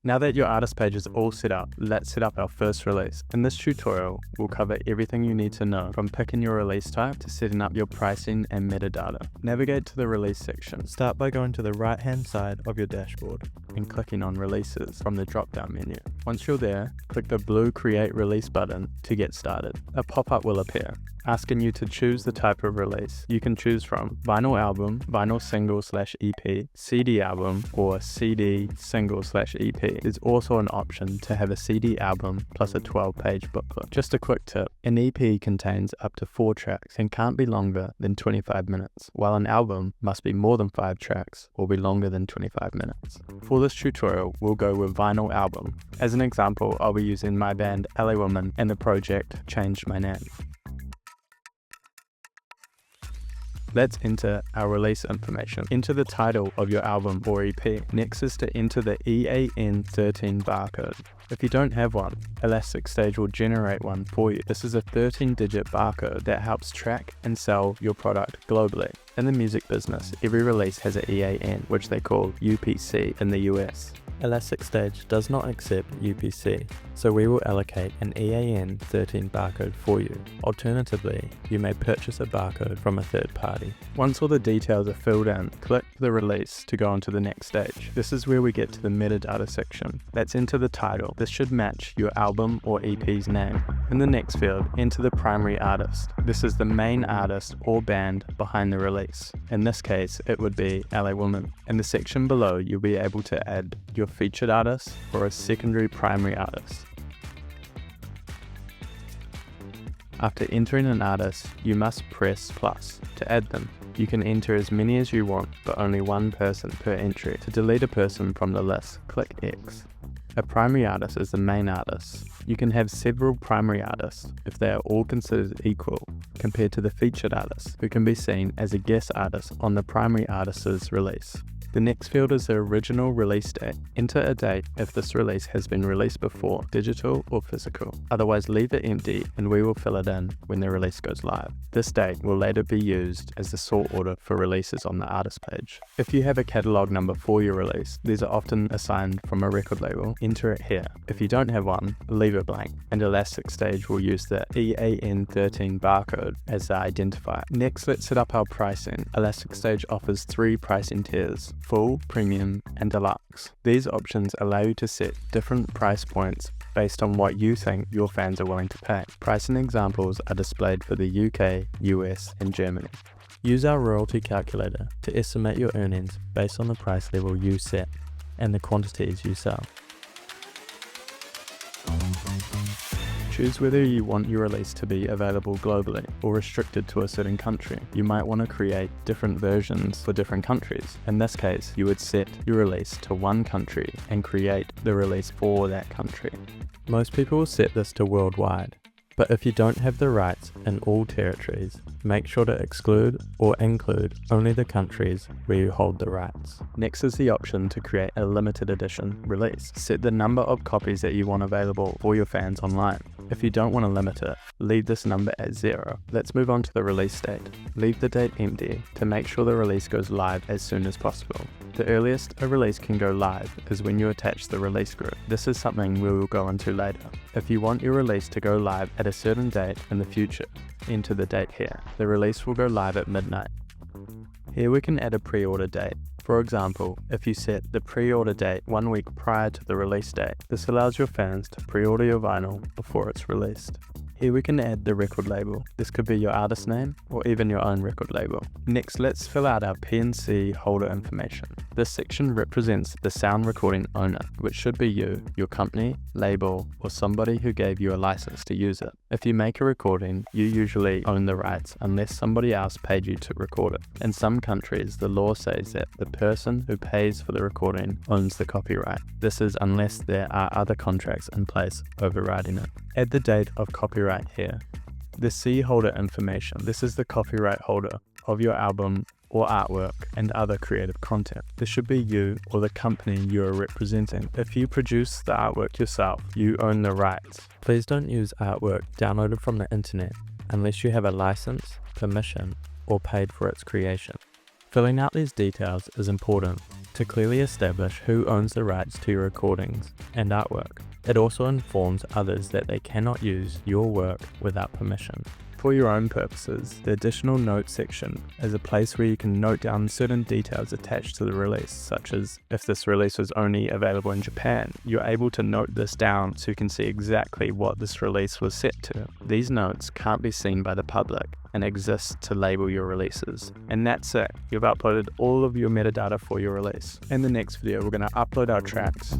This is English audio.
Now that your artist page is all set up, let's set up our first release. In this tutorial, we'll cover everything you need to know, from picking your release type to setting up your pricing and metadata. Navigate to the release section. Start by going to the right-hand side of your dashboard and clicking on Releases from the drop-down menu. Once you're there, click the blue Create Release button to get started. A pop-up will appear, asking you to choose the type of release. You can choose from vinyl album, vinyl single/EP, CD album, or CD single/EP. There's also an option to have a CD album plus a 12-page booklet. Just a quick tip, an EP contains up to 4 tracks and can't be longer than 25 minutes, while an album must be more than 5 tracks or be longer than 25 minutes. For this tutorial, we'll go with vinyl album. As an example, I'll be using my band LA Woman and the project Changed My Name. Let's enter our release information. Enter the title of your album or EP. Next is to enter the EAN13 barcode. If you don't have one, elasticStage will generate one for you. This is a 13-digit barcode that helps track and sell your product globally. In the music business, every release has an EAN, which they call UPC in the US. elasticStage does not accept UPC, so we will allocate an EAN13 barcode for you. Alternatively, you may purchase a barcode from a third party. Once all the details are filled in, click the release to go on to the next stage. This is where we get to the metadata section. Let's enter the title. This should match your album or EP's name. In the next field, enter the primary artist. This is the main artist or band behind the release. In this case, it would be LA Woman. In the section below, you'll be able to add your featured artist or a secondary primary artist. After entering an artist, you must press plus to add them. You can enter as many as you want, but only one person per entry. To delete a person from the list, click X. A primary artist is the main artist. You can have several primary artists if they are all considered equal, compared to the featured artist, who can be seen as a guest artist on the primary artist's release. The next field is the original release date. Enter a date if this release has been released before, digital or physical. Otherwise, leave it empty and we will fill it in when the release goes live. This date will later be used as the sort order for releases on the artist page. If you have a catalog number for your release, these are often assigned from a record label. Enter it here. If you don't have one, leave it blank, and elasticStage will use the EAN13 barcode as the identifier. Next, let's set up our pricing. elasticStage offers 3 pricing tiers: Full, Premium, and Deluxe. These options allow you to set different price points based on what you think your fans are willing to pay. Pricing examples are displayed for the UK, US, and Germany. Use our royalty calculator to estimate your earnings based on the price level you set and the quantities you sell. Choose whether you want your release to be available globally or restricted to a certain country. You might want to create different versions for different countries. In this case, you would set your release to one country and create the release for that country. Most people will set this to worldwide, but if you don't have the rights in all territories, make sure to exclude or include only the countries where you hold the rights. Next is the option to create a limited edition release. Set the number of copies that you want available for your fans online. If you don't want to limit it, leave this number at 0. Let's move on to the release date. Leave the date empty to make sure the release goes live as soon as possible. The earliest a release can go live is when you attach the release group. This is something we will go into later. If you want your release to go live at a certain date in the future, enter the date here. The release will go live at midnight. Here we can add a pre-order date. For example, if you set the pre-order date 1 week prior to the release date, this allows your fans to pre-order your vinyl before it's released. Here we can add the record label. This could be your artist name or even your own record label. Next, let's fill out our PNC holder information. This section represents the sound recording owner, which should be you, your company, label, or somebody who gave you a license to use it. If you make a recording, you usually own the rights unless somebody else paid you to record it. In some countries, the law says that the person who pays for the recording owns the copyright. This is unless there are other contracts in place overriding it. Add the date of copyright here. The C holder information. This is the copyright holder of your album or artwork and other creative content. This should be you or the company you are representing. If you produce the artwork yourself, you own the rights. Please don't use artwork downloaded from the internet unless you have a license, permission, or paid for its creation. Filling out these details is important to clearly establish who owns the rights to your recordings and artwork. It also informs others that they cannot use your work without permission. For your own purposes, the additional notes section is a place where you can note down certain details attached to the release, such as if this release was only available in Japan, you're able to note this down so you can see exactly what this release was set to. These notes can't be seen by the public and exist to label your releases. And that's it. You've uploaded all of your metadata for your release. In the next video, we're going to upload our tracks,